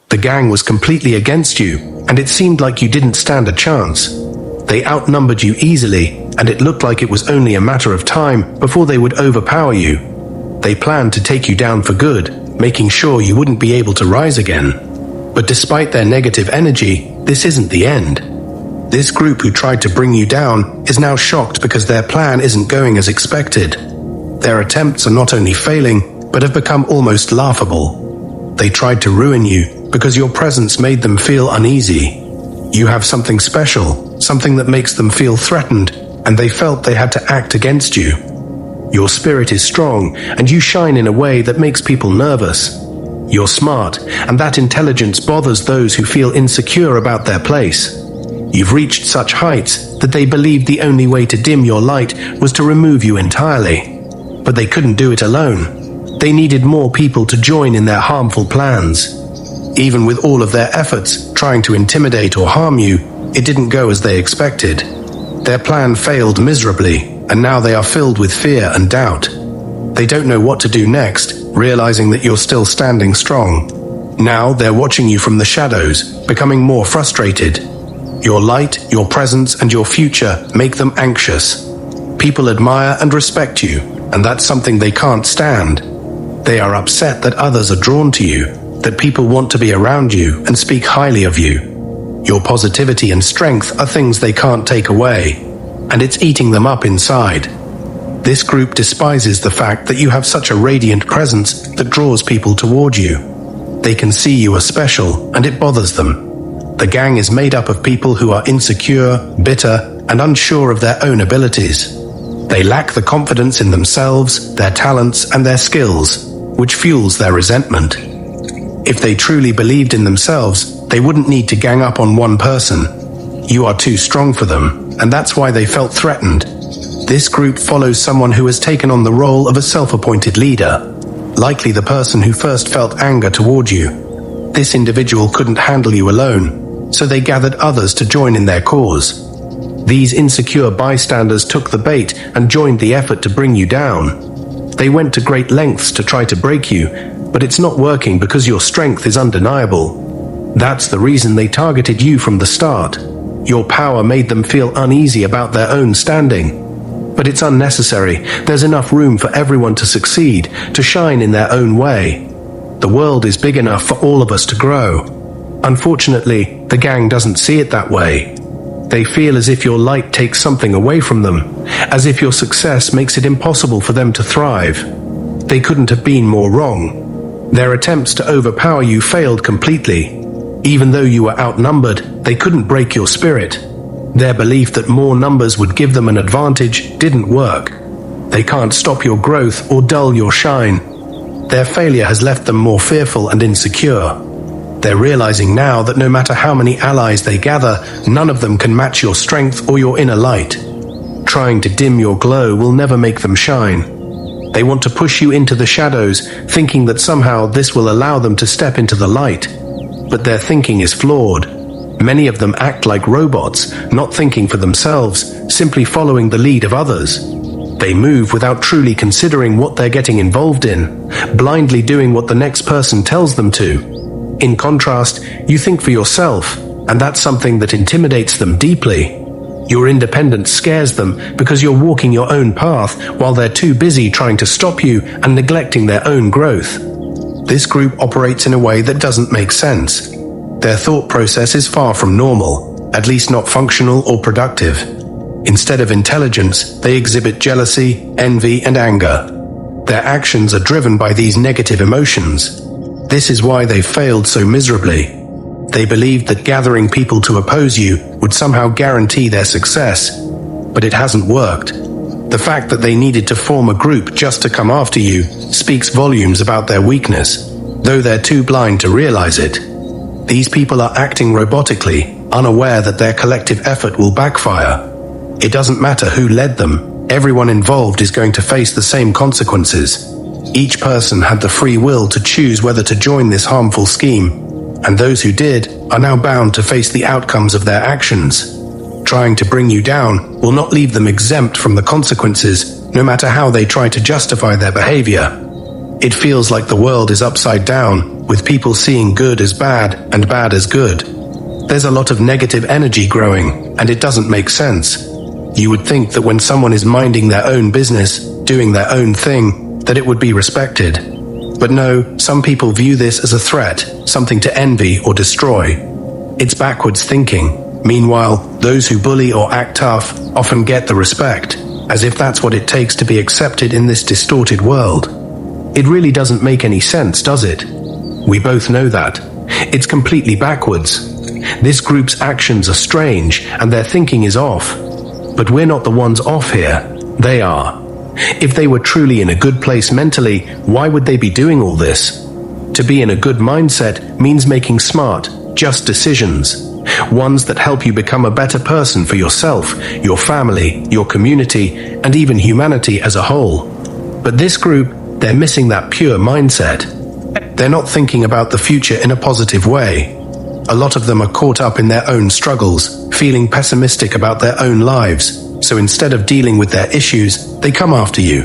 The gang was completely against you, and it seemed like you didn't stand a chance. They outnumbered you easily, and it looked like it was only a matter of time before they would overpower you. They planned to take you down for good, making sure you wouldn't be able to rise again. But despite their negative energy, this isn't the end. This group who tried to bring you down is now shocked because their plan isn't going as expected. Their attempts are not only failing, but have become almost laughable. They tried to ruin you because your presence made them feel uneasy. You have something special, something that makes them feel threatened, and they felt they had to act against you. Your spirit is strong, and you shine in a way that makes people nervous. You're smart, and that intelligence bothers those who feel insecure about their place. You've reached such heights that they believed the only way to dim your light was to remove you entirely. But they couldn't do it alone. They needed more people to join in their harmful plans. Even with all of their efforts trying to intimidate or harm you, it didn't go as they expected. Their plan failed miserably, and now they are filled with fear and doubt. They don't know what to do next, realizing that you're still standing strong. Now they're watching you from the shadows, becoming more frustrated. Your light, your presence, and your future make them anxious. People admire and respect you, and that's something they can't stand. They are upset that others are drawn to you, that people want to be around you and speak highly of you. Your positivity and strength are things they can't take away, and it's eating them up inside. This group despises the fact that you have such a radiant presence that draws people toward you. They can see you as special, and it bothers them. The gang is made up of people who are insecure, bitter, and unsure of their own abilities. They lack the confidence in themselves, their talents, and their skills, which fuels their resentment. If they truly believed in themselves, they wouldn't need to gang up on one person. You are too strong for them, and that's why they felt threatened. This group follows someone who has taken on the role of a self-appointed leader, likely the person who first felt anger toward you. This individual couldn't handle you alone, so they gathered others to join in their cause. These insecure bystanders took the bait and joined the effort to bring you down. They went to great lengths to try to break you, but it's not working because your strength is undeniable. That's the reason they targeted you from the start. Your power made them feel uneasy about their own standing. But it's unnecessary. There's enough room for everyone to succeed, to shine in their own way. The world is big enough for all of us to grow. Unfortunately, the gang doesn't see it that way. They feel as if your light takes something away from them, as if your success makes it impossible for them to thrive. They couldn't have been more wrong. Their attempts to overpower you failed completely. Even though you were outnumbered, they couldn't break your spirit. Their belief that more numbers would give them an advantage didn't work. They can't stop your growth or dull your shine. Their failure has left them more fearful and insecure. They're realizing now that no matter how many allies they gather, none of them can match your strength or your inner light. Trying to dim your glow will never make them shine. They want to push you into the shadows, thinking that somehow this will allow them to step into the light. But their thinking is flawed. Many of them act like robots, not thinking for themselves, simply following the lead of others. They move without truly considering what they're getting involved in, blindly doing what the next person tells them to. In contrast, you think for yourself, and that's something that intimidates them deeply. Your independence scares them because you're walking your own path while they're too busy trying to stop you and neglecting their own growth. This group operates in a way that doesn't make sense. Their thought process is far from normal, at least not functional or productive. Instead of intelligence, they exhibit jealousy, envy, and anger. Their actions are driven by these negative emotions. This is why they failed so miserably. They believed that gathering people to oppose you would somehow guarantee their success, but it hasn't worked. The fact that they needed to form a group just to come after you speaks volumes about their weakness, though they're too blind to realize it. These people are acting robotically, unaware that their collective effort will backfire. It doesn't matter who led them, everyone involved is going to face the same consequences. Each person had the free will to choose whether to join this harmful scheme, and those who did are now bound to face the outcomes of their actions. Trying to bring you down will not leave them exempt from the consequences, no matter how they try to justify their behavior. It feels like the world is upside down, with people seeing good as bad and bad as good. There's a lot of negative energy growing, and it doesn't make sense. You would think that when someone is minding their own business, doing their own thing, that it would be respected. But no, some people view this as a threat, something to envy or destroy. It's backwards thinking. Meanwhile, those who bully or act tough often get the respect, as if that's what it takes to be accepted in this distorted world. It really doesn't make any sense, does it? We both know that. It's completely backwards. This group's actions are strange, and their thinking is off. But we're not the ones off here. They are. If they were truly in a good place mentally, why would they be doing all this? To be in a good mindset means making smart, just decisions. Ones that help you become a better person for yourself, your family, your community, and even humanity as a whole. But this group, they're missing that pure mindset. They're not thinking about the future in a positive way. A lot of them are caught up in their own struggles, feeling pessimistic about their own lives. So instead of dealing with their issues, they come after you.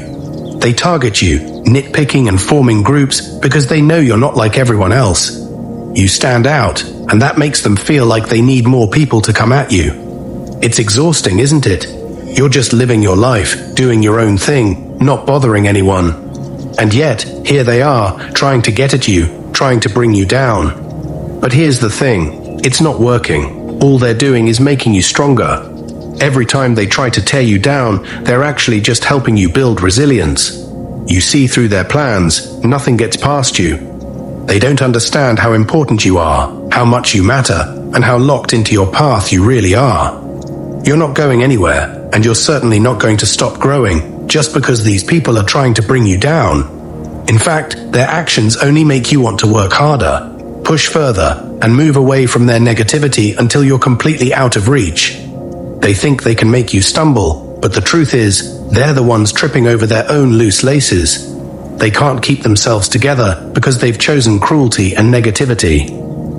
They target you, nitpicking and forming groups because they know you're not like everyone else. You stand out, and that makes them feel like they need more people to come at you. It's exhausting, isn't it? You're just living your life, doing your own thing, not bothering anyone. And yet, here they are, trying to get at you, trying to bring you down. But here's the thing, it's not working. All they're doing is making you stronger. Every time they try to tear you down, they're actually just helping you build resilience. You see through their plans, nothing gets past you. They don't understand how important you are, how much you matter, and how locked into your path you really are. You're not going anywhere, and you're certainly not going to stop growing just because these people are trying to bring you down. In fact, their actions only make you want to work harder, push further, and move away from their negativity until you're completely out of reach. They think they can make you stumble, but the truth is, they're the ones tripping over their own loose laces. They can't keep themselves together because they've chosen cruelty and negativity.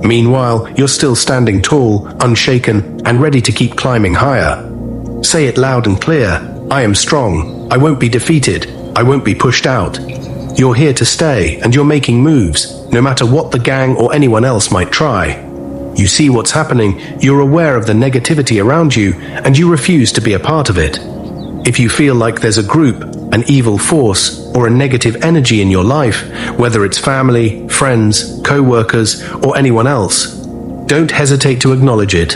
Meanwhile, you're still standing tall, unshaken, and ready to keep climbing higher. Say it loud and clear, I am strong, I won't be defeated, I won't be pushed out. You're here to stay, and you're making moves, no matter what the gang or anyone else might try. You see what's happening, you're aware of the negativity around you, and you refuse to be a part of it. If you feel like there's a group, an evil force, or a negative energy in your life, whether it's family, friends, co-workers, or anyone else, don't hesitate to acknowledge it.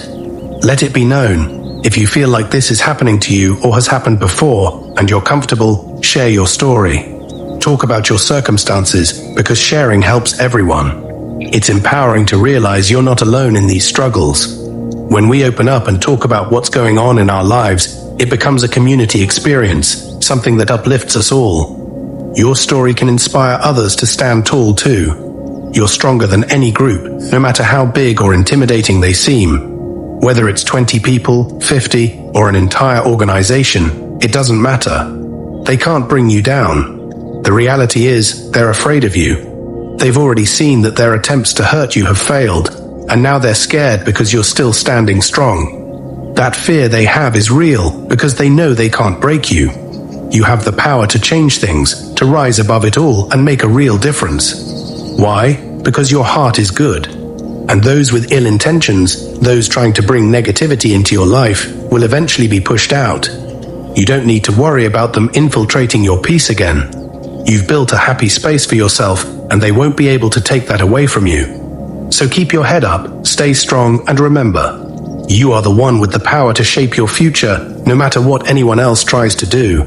Let it be known. If you feel like this is happening to you or has happened before, and you're comfortable, share your story. Talk about your circumstances, because sharing helps everyone. It's empowering to realize you're not alone in these struggles. When we open up and talk about what's going on in our lives, it becomes a community experience, something that uplifts us all. Your story can inspire others to stand tall too. You're stronger than any group, no matter how big or intimidating they seem. Whether it's 20 people, 50, or an entire organization, it doesn't matter. They can't bring you down. The reality is, they're afraid of you. They've already seen that their attempts to hurt you have failed, and now they're scared because you're still standing strong. That fear they have is real because they know they can't break you. You have the power to change things, to rise above it all and make a real difference. Why? Because your heart is good. And those with ill intentions, those trying to bring negativity into your life, will eventually be pushed out. You don't need to worry about them infiltrating your peace again. You've built a happy space for yourself, and they won't be able to take that away from you. So keep your head up, stay strong, and remember, you are the one with the power to shape your future, no matter what anyone else tries to do.